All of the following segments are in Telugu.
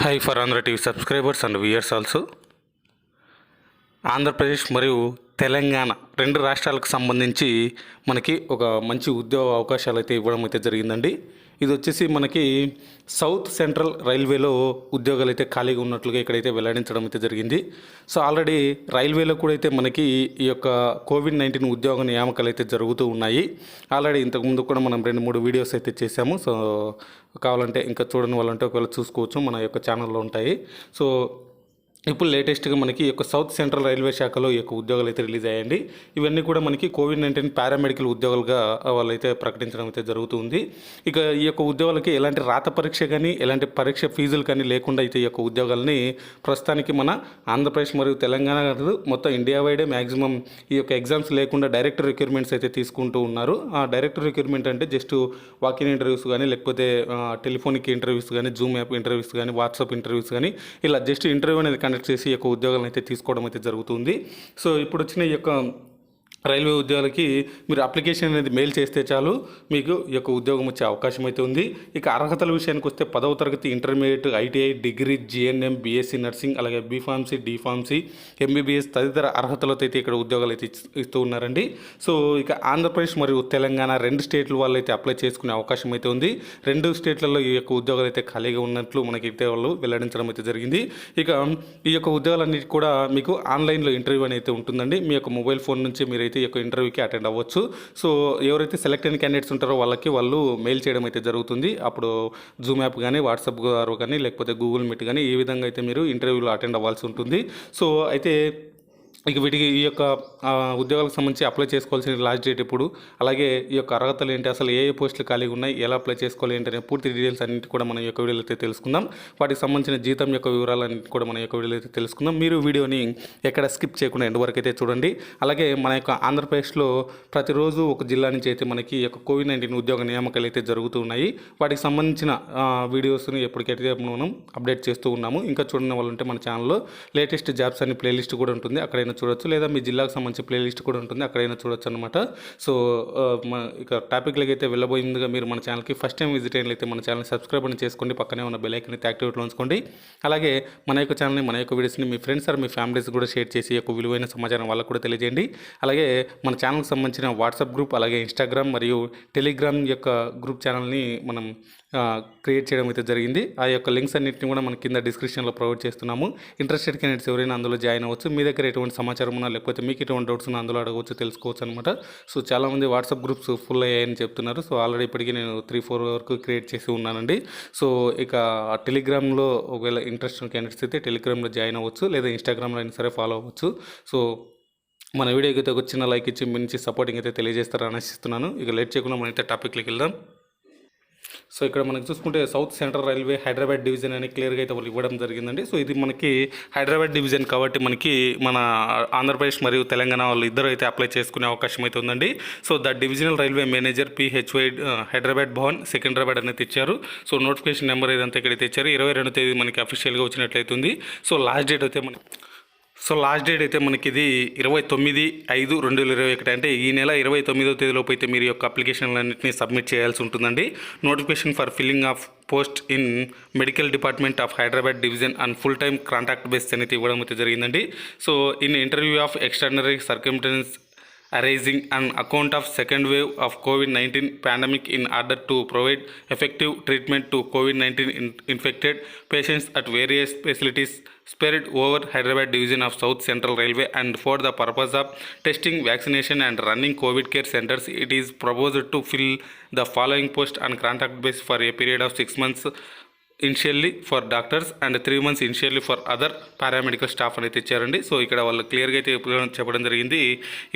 Hi for Andhra TV subscribers and viewers also. Andhra Pradesh మరియు తెలంగాణ రెండు రాష్ట్రాలకు సంబంధించి మనకి ఒక మంచి ఉద్యోగ అవకాశాలు అయితే ఇవ్వడం అయితే జరిగిందండి. ఇది వచ్చేసి మనకి సౌత్ సెంట్రల్ రైల్వేలో ఉద్యోగాలు అయితే ఖాళీగా ఉన్నట్లుగా ఇక్కడైతే వెల్లడించడం అయితే జరిగింది. సో ఆల్రెడీ రైల్వేలో కూడా అయితే మనకి ఈ యొక్క కోవిడ్-19 ఉద్యోగ నియామకాలు అయితే జరుగుతూ ఉన్నాయి. ఆల్రెడీ ఇంతకుముందు కూడా మనం 2-3 వీడియోస్ అయితే చేశాము. సో కావాలంటే ఇంకా చూడని వాళ్ళంటే ఒకవేళ చూసుకోవచ్చు, మన యొక్క ఛానల్లో ఉంటాయి. సో ఇప్పుడు లేటెస్ట్గా మనకి ఈ యొక్క సౌత్ సెంట్రల్ రైల్వే శాఖలో ఈ యొక్క ఉద్యోగాలు అయితే రిలీజ్ అయ్యాయండి. ఇవన్నీ కూడా మనకి కోవిడ్-19 పారామెడికల్ ఉద్యోగాలుగా వాళ్ళైతే ప్రకటించడం అయితే జరుగుతుంది. ఇక ఈ యొక్క ఉద్యోగాలకి ఎలాంటి రాత పరీక్ష కానీ ఎలాంటి పరీక్ష ఫీజులు కానీ లేకుండా అయితే ఈ యొక్క ఉద్యోగాలని ప్రస్తుతానికి మన ఆంధ్రప్రదేశ్ మరియు తెలంగాణ మొత్తం ఇండియా వైడే మ్యాక్సిమం ఈ యొక్క ఎగ్జామ్స్ లేకుండా డైరెక్ట్ రిక్రూట్మెంట్స్ అయితే తీసుకుంటూ ఉన్నారు. ఆ డైరెక్ట్ రిక్రూట్మెంట్ అంటే జస్ట్ వాకిన్ ఇంటర్వ్యూస్ కానీ లేకపోతే టెలిఫోనిక్ ఇంటర్వ్యూస్ కానీ జూమ్ యాప్ ఇంటర్వ్యూస్ కానీ వాట్సాప్ ఇంటర్వ్యూస్ కానీ ఇలా జస్ట్ ఇంటర్వ్యూ అనేది కండక్ట్ చేసి ఈ యొక్క ఉద్యోగాలను అయితే తీసుకోవడం అయితే జరుగుతుంది. సో ఇప్పుడు వచ్చిన ఈ యొక్క రైల్వే ఉద్యోగాలకి మీరు అప్లికేషన్ అనేది మెయిల్ చేస్తే చాలు మీకు ఈ యొక్క ఉద్యోగం వచ్చే అవకాశం అయితే ఉంది. ఇక అర్హతల విషయానికి వస్తే 10వ తరగతి intermediate, ITI, degree, GNM, BSc nursing, అలాగే బీఫార్మసీ, డిఫార్మసీ, ఎంబీబీఎస్ తదితర అర్హతలతో అయితే ఇక్కడ ఉద్యోగాలు అయితే ఇస్తూ ఉన్నారండి. సో ఇక ఆంధ్రప్రదేశ్ మరియు తెలంగాణ రెండు స్టేట్ల వాళ్ళు అయితే అప్లై చేసుకునే అవకాశం అయితే ఉంది. రెండు స్టేట్లలో ఈ యొక్క ఉద్యోగాలు అయితే ఖాళీగా ఉన్నట్లు మనకి అయితే వాళ్ళు వెల్లడించడం అయితే జరిగింది. ఇక ఈ యొక్క ఉద్యోగాలన్నిటి కూడా మీకు ఆన్లైన్లో ఇంటర్వ్యూ అనేది ఉంటుందండి. మీ యొక్క మొబైల్ ఫోన్ నుంచి మీరు అయితే ఈ యొక్క ఇంటర్వ్యూకి అటెండ్ అవ్వచ్చు. సో ఎవరైతే సెలెక్ట్ అయిన క్యాండిడేట్స్ ఉంటారో వాళ్ళు మెయిల్ చేయడం అయితే జరుగుతుంది. అప్పుడు జూమ్ యాప్ కానీ వాట్సాప్ ద్వారా కానీ లేకపోతే గూగుల్ మీట్ కానీ ఈ విధంగా అయితే మీరు ఇంటర్వ్యూలో అటెండ్ అవ్వాల్సి ఉంటుంది. సో అయితే ఇక వీటికి ఈ యొక్క ఉద్యోగాలకు సంబంధించి అప్లై చేసుకోవాల్సిన లాస్ట్ డేట్ ఎప్పుడు, అలాగే ఈ యొక్క అర్హతలు ఏంటి, అసలు ఏ పోస్టులు ఖాళీగా ఉన్నాయి, ఎలా అప్లై చేసుకోవాలి ఏంటి అనే పూర్తి డీటెయిల్స్ అన్నింటి కూడా మన యొక్క వీడియోలో అయితే తెలుసుకుందాం. వాటికి సంబంధించిన జీతం యొక్క వివరాలన్నింటి కూడా మన యొక్క వీడియోలో అయితే తెలుసుకుందాం. మీరు వీడియోని ఎక్కడ స్కిప్ చేయకుండా ఎండ్ వరకు అయితే చూడండి. అలాగే మన యొక్క ఆంధ్రప్రదేశ్లో ప్రతిరోజు ఒక జిల్లా నుంచి అయితే మనకి ఈ యొక్క కోవిడ్-19 ఉద్యోగ నియామకాలు అయితే జరుగుతూ ఉన్నాయి. వాటికి సంబంధించిన వీడియోస్ని ఎప్పటికైతే మనం అప్డేట్ చేస్తూ ఉన్నాము. ఇంకా చూడని వాళ్ళు ఉంటే మన ఛానల్లో లేటెస్ట్ జాబ్స్ అని ప్లేలిస్ట్ కూడా ఉంటుంది, అక్కడైనా చూడొచ్చు. లేదా మీ జిల్లాకు సంబంధించి ప్లేలిస్ట్ కూడా ఉంటుంది, అక్కడైనా చూడొచ్చు అనమాట. సో ఇక టాపిక్లకి అయితే వెళ్ళబోయిందిగా మీరు మన ఛానల్కి ఫస్ట్ టైం విజిట్ అయినట్లయితే మన ఛానల్ని సబ్స్క్రైబ్ అని చేసుకోండి, పక్కనే ఉన్న బెల్ ఐకాన్ అయితే యాక్టివేట్లో ఉంచుకోండి. అలాగే మన యొక్క ఛానల్ని మన యొక్క వీడియోస్ని మీ ఫ్రెండ్స్ ఆర్ మీ ఫ్యామిలీస్ కూడా షేర్ చేసి యొక్క విలువైన సమాచారం వాళ్ళకు కూడా తెలియజేయండి. అలాగే మన ఛానల్కి సంబంధించిన వాట్సాప్ గ్రూప్, అలాగే ఇన్స్టాగ్రామ్ మరియు టెలిగ్రామ్ యొక్క గ్రూప్ ఛానల్ని మనం క్రియేట్ చేయడం అయితే జరిగింది. ఆ యొక్క లింక్స్ అన్నింటినీ కూడా మన కింద డిస్క్రిప్షన్లో ప్రొవైడ్ చేస్తున్నాము. ఇంట్రెస్టెడ్ క్యాండిడేట్స్ ఎవరైనా అందులో జాయిన్ అవ్వచ్చు. మీ దగ్గర ఎటువంటి సమాచారం ఉన్నా లేకపోతే మీకు ఎటువంటి డౌట్స్ ఉన్నా అందులో అడగవచ్చు, తెలుసుకోవచ్చు అనమాట. సో చాలామంది వాట్సాప్ గ్రూప్స్ ఫుల్ అయ్యాయని చెప్తున్నారు. సో ఆల్రెడీ ఇప్పటికీ నేను 3-4 వరకు క్రియేట్ చేసి ఉన్నానండి. సో ఇక టెలిగ్రామ్లో ఒకవేళ ఇంట్రెస్ట్ ఉన్న క్యాండిడేట్స్ అయితే టెలిగ్రామ్లో జాయిన్ అవ్వచ్చు, లేదా ఇన్స్టాగ్రామ్లో అయినా సరే ఫాలో అవ్వచ్చు. సో మన వీడియోకి అయితే ఒక చిన్న లైక్ ఇచ్చి మీ నుంచి సపోర్టింగ్ అయితే తెలియజేస్తారని ఆశిస్తున్నాను. ఇక లేట్ చేయకుండా మనైతే టాపిక్లోకి వెళ్దాం. సో ఇక్కడ మనకి చూసుకుంటే south central railway Hyderabad division అని క్లియర్గా అయితే వాళ్ళు ఇవ్వడం జరిగిందండి. సో ఇది మనకి హైదరాబాద్ డివిజన్ కాబట్టి మనకి మన ఆంధ్రప్రదేశ్ మరియు తెలంగాణ వాళ్ళు ఇద్దరు అయితే అప్లై చేసుకునే అవకాశం అయితే ఉందండి. So the divisional railway manager PHY Hyderabad Bhavan Secunderabad అనేది ఇచ్చారు. సో నోటిఫికేషన్ నెంబర్ ఏదంతా ఇక్కడైతే ఇచ్చారు. 22వ తేదీ మనకి అఫీషియల్గా వచ్చినట్లయితుంది. సో లాస్ట్ డేట్ అయితే మనకి ఇది 29/5/2021 అంటే ఈ నెల 29వ తేదీలోపు అయితే మీరు యొక్క అప్లికేషన్లన్నింటినీ సబ్మిట్ చేయాల్సి ఉంటుందండి. Notification for filling of post in medical department of Hyderabad division and full time contract base అనేది ఇవ్వడం అయితే జరిగిందండి. So in interview of extraordinary circumstances arising on account of second wave of COVID-19 pandemic in order to provide effective treatment to COVID-19 infected patients at various facilities spread over Hyderabad division of South Central Railway and for the purpose of testing, vaccination and running COVID care centers, it is proposed to fill the following post on contract basis for a period of 6 months initially for doctors and 3 months initially for other paramedical staff అనేది ఇచ్చారండి. సో ఇక్కడ వాళ్ళు క్లియర్గా అయితే చెప్పడం జరిగింది.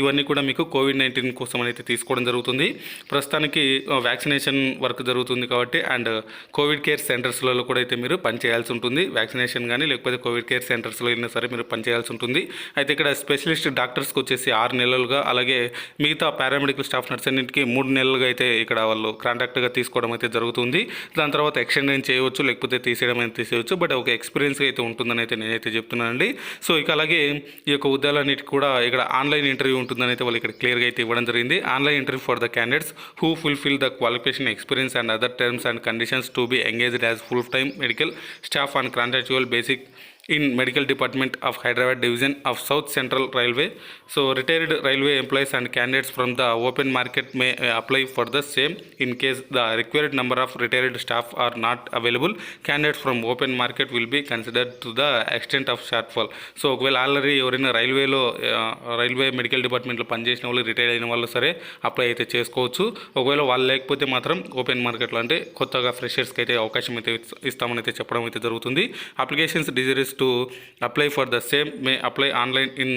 ఇవన్నీ కూడా మీకు కోవిడ్-19 కోసం అయితే తీసుకోవడం జరుగుతుంది. ప్రస్తుతానికి వ్యాక్సినేషన్ వర్క్ జరుగుతుంది కాబట్టి అండ్ కోవిడ్ కేర్ సెంటర్స్లలో కూడా అయితే మీరు పనిచేయాల్సి ఉంటుంది. వ్యాక్సినేషన్ కానీ లేకపోతే కోవిడ్ కేర్ సెంటర్స్లో అయినా సరే మీరు పనిచేయాల్సి ఉంటుంది. అయితే ఇక్కడ స్పెషలిస్ట్ డాక్టర్స్కి వచ్చేసి 6 నెలలుగా, అలాగే మిగతా పారామెడికల్ స్టాఫ్ నర్స్ అన్నింటికి 3 నెలలుగా అయితే ఇక్కడ వాళ్ళు కాంట్రాక్ట్గా తీసుకోవడం అయితే జరుగుతుంది. దాని తర్వాత ఎక్స్టెండ్ చేయవచ్చు, లేకపోతే తీసేయడం అయితే తీసేయచ్చు. బట్ ఒక ఎక్స్పీరియన్స్ అయితే ఉంటుందని అయితే నేనైతే చెప్తున్నానండి. సో ఇక అలాగే ఈ యొక్క ఉద్యోగాలన్నిటి కూడా ఇక్కడ ఆన్లైన్ ఇంటర్వ్యూ ఉంటుందని అయితే వాళ్ళు ఇక్కడ క్లియర్గా అయితే ఇవ్వడం జరిగింది. Online interview for the candidates who fulfil the qualification experience and other terms and conditions to be engaged as full time medical staff on contractual basic in medical department of Hyderabad division of South Central Railway. So retired railway employees and candidates from the open market may apply for the same. In case the required number of retired staff are not available, candidates from open market will be considered to the extent of shortfall. So ఒకవేళ ఆల్రెడీ ఎవరైనా రైల్వే మెడికల్ డిపార్ట్మెంట్లో పనిచేసిన వాళ్ళు రిటైర్ అయిన వాళ్ళు సరే అప్లై అయితే చేసుకోవచ్చు. ఒకవేళ వాళ్ళు లేకపోతే మాత్రం ఓపెన్ మార్కెట్లో అంటే కొత్తగా ఫ్రెషర్స్కి అయితే అవకాశం అయితే ఇస్తామని అయితే చెప్పడం అయితే జరుగుతుంది. Applications desires to apply for the same may apply online in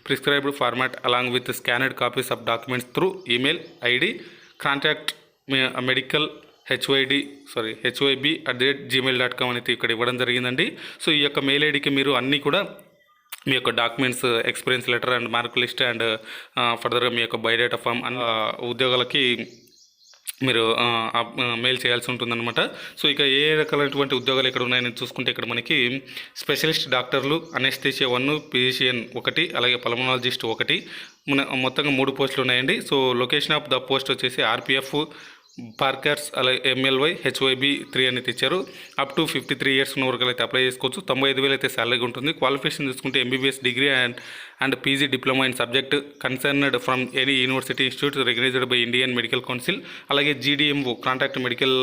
prescribed format along with scanned copies of documents through email id contact medical hyb@gmail.com అనేది ఇక్కడ ఇవ్వడం జరిగిందండి. సో ఈ యొక్క మెయిల్ ఐడికి మీరు అన్నీ కూడా మీ యొక్క documents, experience letter and mark list and ఫర్దర్గా మీ యొక్క బయోడేటా ఫామ్ అండ్ ఉద్యోగాలకి మీరు మెయిల్ చేయాల్సి ఉంటుందన్నమాట. సో ఇక ఏ రకాలైనటువంటి ఉద్యోగాలు ఇక్కడ ఉన్నాయని చూసుకుంటే ఇక్కడ మనకి స్పెషలిస్ట్ డాక్టర్లు, అనెస్థీషియా 1, ఫిజిషియన్ 1, అలాగే పల్మనాలజిస్ట్ 1, మొత్తంగా 3 పోస్టులు ఉన్నాయండి. So location of the post వచ్చేసి ఆర్పిఎఫ్, పార్కర్స్, అలాగే ఎంఎల్వై, హెచ్వైబి 3 అని తెచ్చారు. అప్ టు 53 years ఉన్న వరకు అయితే అప్లై చేసుకోవచ్చు. 95,000 అయితే శాలరీ ఉంటుంది. క్వాలిఫికేషన్ చూసుకుంటే MBBS degree and PG diploma in subject concerned from any university institute recognised by Indian Medical Council. అలాగే జీడిఎంఓ కాంట్రాక్ట్ మెడికల్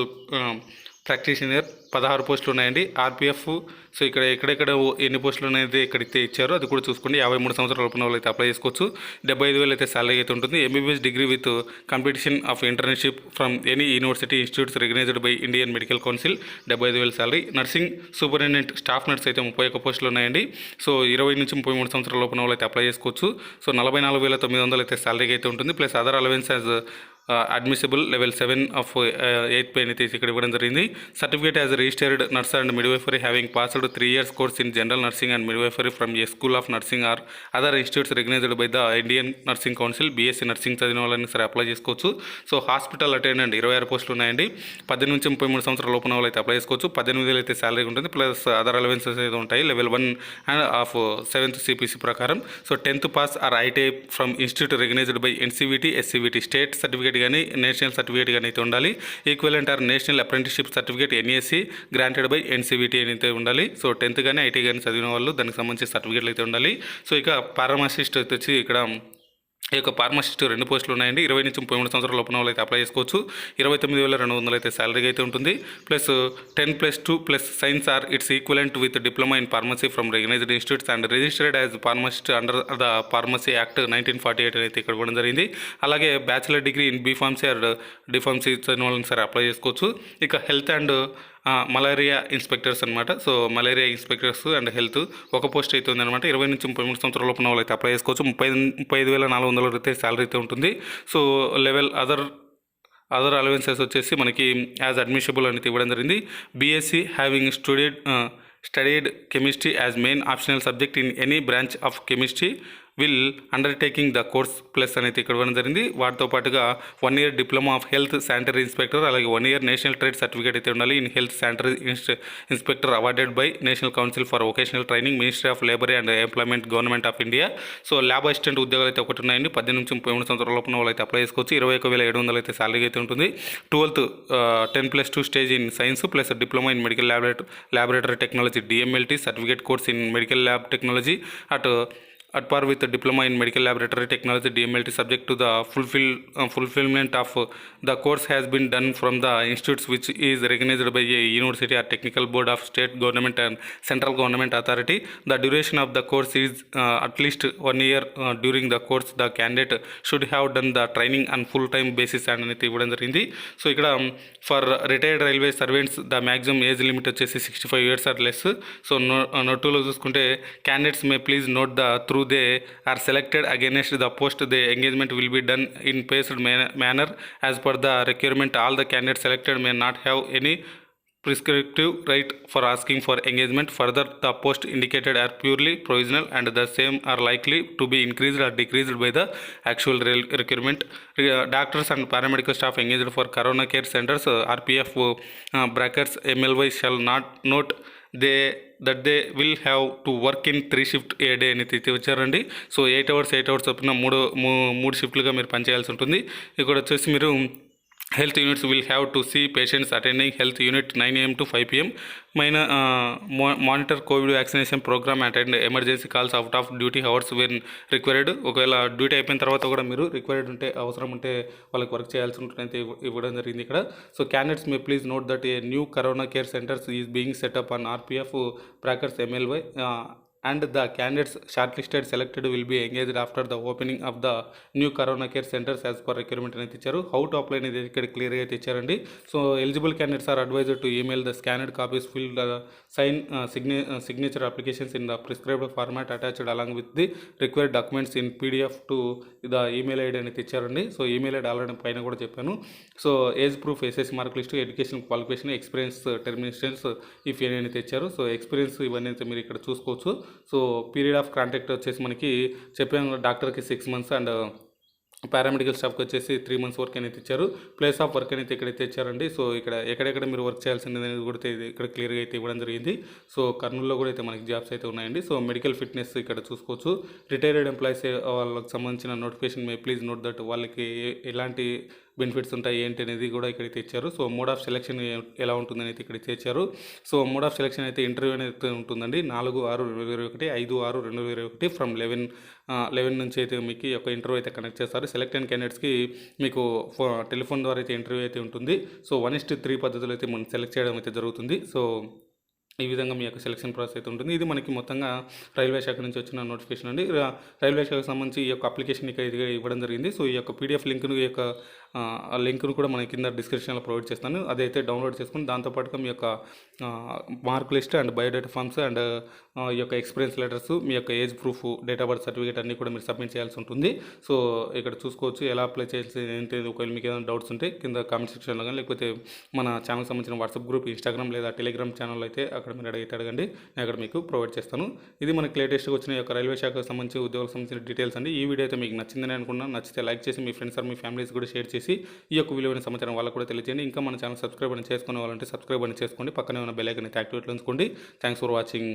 ప్రాక్టీషనర్ 16 పోస్టులు ఉన్నాయండి. ఆర్పిఎఫ్ సో ఇక్కడ ఎక్కడెక్కడ ఎన్ని పోస్టులు అనేది ఎక్కడైతే ఇచ్చారో అది కూడా చూసుకోండి. 53 సంవత్సరాల లోపల వాళ్ళు అయితే అప్లై చేసుకోవచ్చు. 75,000 అయితే శాలరీ అయితే ఉంటుంది. MBBS degree with competition of internship from any university institutes recognised by Indian Medical Council 75,000 salary. Nursing superintendent staff nurse అయితే 31 పోస్టులు ఉన్నాయండి. సో 20 నుంచి 33 సంవత్సరాల లోపల వాళ్ళు అయితే అప్లై చేసుకోవచ్చు. సో 44,900 అయితే శాలరీకి అయితే ఉంటుంది. Plus other allowance as admissible level 7 of 8th pay అయితే ఇక్కడ ఇవ్వడం జరిగింది. Certificate as registered nurse and midwifery having passed 3 years course in general nursing and midwifery from a school of nursing or other institutes recognised by the Indian Nursing Council. BSc nursing చదివిన వాళ్ళని సరే అప్లై చేసుకోవచ్చు. సో హాస్పిటల్ అటెండెంట్ 26 పోస్టులు ఉన్నాయండి. 18 నుంచి 33 సంవత్సరాల లోపల వాళ్ళు అయితే అప్లై చేసుకోవచ్చు. 18,000 అయితే శాలరీ ఉంటుంది. ప్లస్ అదర్ అలవెన్సెస్ అయితే ఉంటాయి level 1 and of 7th CPC ప్రకారం. So 10th pass or IT from institute recognised by NCVT, SCVT state certificate కానీ నేషనల్ సర్టిఫికేట్ కానీ అయితే ఉండాలి. Equivalent or national apprenticeship certificate NAC granted by NCVT అయితే ఉండాలి. సో 10th కానీ ఐటీ కానీ చదివిన వాళ్ళు దానికి సంబంధించిన సర్టిఫికేట్లు అయితే ఉండాలి. సో ఇక ఫార్మసిస్ట్ వచ్చి ఇక్కడ ఈ యొక్క ఫార్మసిస్ట్ 2 పోస్టులు ఉన్నాయండి. 20 నుంచి 33 సంవత్సరాల లోపల వాళ్ళు అయితే అప్లై చేసుకోవచ్చు. 29,200 అయితే శాలరీగా అయితే ఉంటుంది. Plus 10+2 plus science or its equivalent with diploma in pharmacy from recognised institutes and registered as pharmacist under the pharmacy act 1948 అయితే ఇక్కడ ఇవ్వడం జరిగింది. అలాగే bachelor degree in B pharmacy or D pharmacy చదివిన వాళ్ళని సరే అప్లై చేసుకోవచ్చు. ఇక హెల్త్ అండ్ మలేరియా ఇన్స్పెక్టర్స్ అనమాట. So malaria inspectors and health 1 post అయితే ఉందన్నమాట. 20 నుంచి 33 సంవత్సరాల లోపల వాళ్ళు అయితే అప్లై చేసుకోవచ్చు. 35,400 అయితే శాలరీ అయితే ఉంటుంది. సో లెవెల్ అదర్ అలవెన్సెస్ వచ్చేసి మనకి యాజ్ అడ్మిషబుల్ అనేది ఇవ్వడం జరిగింది. BSc having studied chemistry as main optional subject in any branch of chemistry will undertaking the course plus అనేది ఇక్కడ ఇవ్వడం జరిగింది. వాటితో పాటుగా 1 year diploma of health sanitary inspector, అలాగే 1 year నేషనల్ ట్రేడ్ సర్టిఫికేట్ అయితే ఉండాలి in health sanitary inspector awarded by national council for vocational training, ministry of labour and employment, government of India. So lab assistant ఉద్యోగాలు అయితే ఒకటి ఉన్నాయండి. 18 నుంచి 33 సంవత్సరాల లోపల వాళ్ళు అయితే అప్లై చేసుకోవచ్చు. 21,700 అయితే శాలరీ అయితే ఉంటుంది. 12th 10+2 stage in science plus diploma in medical laboratory technology DMLT certificate course in medical lab technology at par with the diploma in medical laboratory technology DMLT subject to the fulfillment of the course has been done from the institutes which is recognized by a university or technical board of state government and central government authority. The duration of the course is at least 1 year. During the course the candidate should have done the training on full time basis and అనేది ఇవ్వడం జరిగింది. సో ఇక్కడ for retired railway servants the maximum age limit వచ్చేసి 65 years ఆర్ లెస్. సో నోటులో చూసుకుంటే candidates may please note the through they are selected against the post the engagement will be done in paced manner as per the requirement. All the candidates selected may not have any prescriptive right for asking for engagement. Further, the posts indicated are purely provisional and the same are likely to be increased or decreased by the actual requirement. Doctors and paramedical staff engaged for corona care centers, RPF brackets MLY shall not note they will have to work in 3 shift A day అని వచ్చారండి. సో 8 hours చొప్పున మూడు షిఫ్ట్లుగా మీరు పనిచేయాల్సి ఉంటుంది. ఇక్కడ వచ్చేసి మీరు health units will have to see patients attending health unit 9 AM to 5 PM. Monitor COVID vaccination program, attend emergency calls out of duty hours when required. ఒకవేళ డ్యూటీ అయిపోయిన తర్వాత కూడా మీరు రిక్వైర్డ్ ఉంటే అవసరం ఉంటే వాళ్ళకి వర్క్ చేయాల్సి ఉంటుందంటే ఇవ్వడం జరిగింది ఇక్కడ. So candidates may please note that a new corona care centres is being setup on RPF brackets MLY and the candidates shortlisted selected will be engaged after the opening of the new corona care centers as per requirement అనేది ఇచ్చారు. హౌ టు అప్లై అనేది ఇక్కడ క్లియర్గా అయితే ఇచ్చారండి. So eligible candidates are advised to email the scanned copies fill the sign signature applications in the prescribed format attached along with the required documents in PDF to the email ID అనేది ఇచ్చారండి. సో ఈమెయిల్ ఐడి ఆల్రెడీ పైన కూడా చెప్పాను. So age proof, SSC mark list, education qualification, experience terminations if any అయితే ఇచ్చారు. సో ఎక్స్పీరియన్స్ ఇవన్నీ అయితే మీరు ఇక్కడ చూసుకోవచ్చు. సో పీరియడ్ ఆఫ్ కాంటాక్ట్ వచ్చేసి మనకి చెప్పాము, డాక్టర్కి 6 months అండ్ పారామెడికల్ స్టాఫ్కి వచ్చేసి 3 months వర్క్ అనేది ఇచ్చారు. ప్లేస్ ఆఫ్ వర్క్ అనేది ఇక్కడైతే ఇచ్చారండి. సో ఇక్కడ ఎక్కడెక్కడ మీరు వర్క్ చేయాల్సింది అనేది కూడా ఇక్కడ క్లియర్గా అయితే ఇవ్వడం జరిగింది. సో కర్నూలులో కూడా అయితే మనకి జాబ్స్ అయితే ఉన్నాయండి. సో మెడికల్ ఫిట్నెస్ ఇక్కడ చూసుకోవచ్చు. రిటైర్డ్ ఎంప్లాయీస్ వాళ్ళకి సంబంధించిన notification may please note that వాళ్ళకి ఎలాంటి బెనిఫిట్స్ ఉంటాయి ఏంటి అనేది కూడా ఇక్కడైతే ఇచ్చారు. సో మోడ్ ఆఫ్ సెలెక్షన్ ఎలా ఉంటుందని అయితే ఇక్కడ ఇచ్చారు. సో మోడ్ ఆఫ్ సెలెక్షన్ అయితే ఇంటర్వ్యూ అనేది ఉంటుందండి. 4/6/2021, 5/6/2021 ఫ్రమ్ 11 నుంచి అయితే మీకు ఒక ఇంటర్వ్యూ అయితే కనెక్ట్ చేస్తారు. సెలెక్ట్ అయిన క్యాండిడేట్స్కి మీకు టెలిఫోన్ ద్వారా అయితే ఇంటర్వ్యూ అయితే ఉంటుంది. సో 1:3 పద్ధతిలో అయితే మనం సెలెక్ట్ చేయడం అయితే జరుగుతుంది. సో ఈ విధంగా మీ యొక్క సెలక్షన్ ప్రాసెస్ అయితే ఉంటుంది. ఇది మనకి మొత్తంగా రైల్వే శాఖ నుంచి వచ్చిన నోటిఫికేషన్ అండి. రైల్వే శాఖకు సంబంధించి ఈ యొక్క అప్లికేషన్ ఇక్కడ ఇవ్వడం జరిగింది. సో ఈ యొక్క PDF లింక్ను ఈ యొక్క లింక్ను కూడా మనకి కింద డిస్క్రిప్షన్లో ప్రొవైడ్ చేస్తాను. అదైతే డౌన్లోడ్ చేసుకుని దాంతోపాటుగా మీ యొక్క mark list and biodata forms and ఈ యొక్క ఎక్స్పీరియన్స్ లెటర్స్, మీ యొక్క age proof, date of birth certificate అన్నీ కూడా మీరు సబ్మిట్ చేయాల్సి ఉంటుంది. సో ఇక్కడ చూసుకోవచ్చు ఎలా అప్లై చేయాల్సి ఏంటి. ఒకవేళ మీకు ఏదైనా డౌట్స్ ఉంటే కింద కామెంట్ సెక్షన్లో కానీ లేకపోతే మన ఛానల్కి సంబంధించిన వాట్సాప్ గ్రూప్, ఇన్స్టాగ్రామ్ లేదా టెలిగ్రామ్ ఛానల్ అయితే అక్కడ మీరు అడగండి, నేను అక్కడ మీకు ప్రొవైడ్ చేస్తాను. ఇది మనకి లేటెస్ట్గా వచ్చిన యొక్క రైల్వే శాఖకు సంబంధించి ఉద్యోగాలకు సంబంధించిన డీటెయిల్స్ అండి. ఈ వీడియో అయితే మీకు నచ్చిందని అనుకున్నాను. నచ్చితే లైక్ చేసి మీ ఫ్రెండ్స్ ఆర్ మీ ఫ్యామిలీస్ కూడా షేర్ చేసి ఈ యొక్క విలువైన సమాచారం వాళ్ళకు కూడా తెలియజేయండి. ఇంకా మన ఛానల్ సబ్స్క్రైబ్ అని చేసుకునే వాళ్ళంటే సబ్స్క్రైబ్ అని చేసుకోండి. పక్కనే ఉన్న బెల్ ఐకాన్ అయితే యాక్టివేట్లో ఉంచుకోండి. Thanks for watching.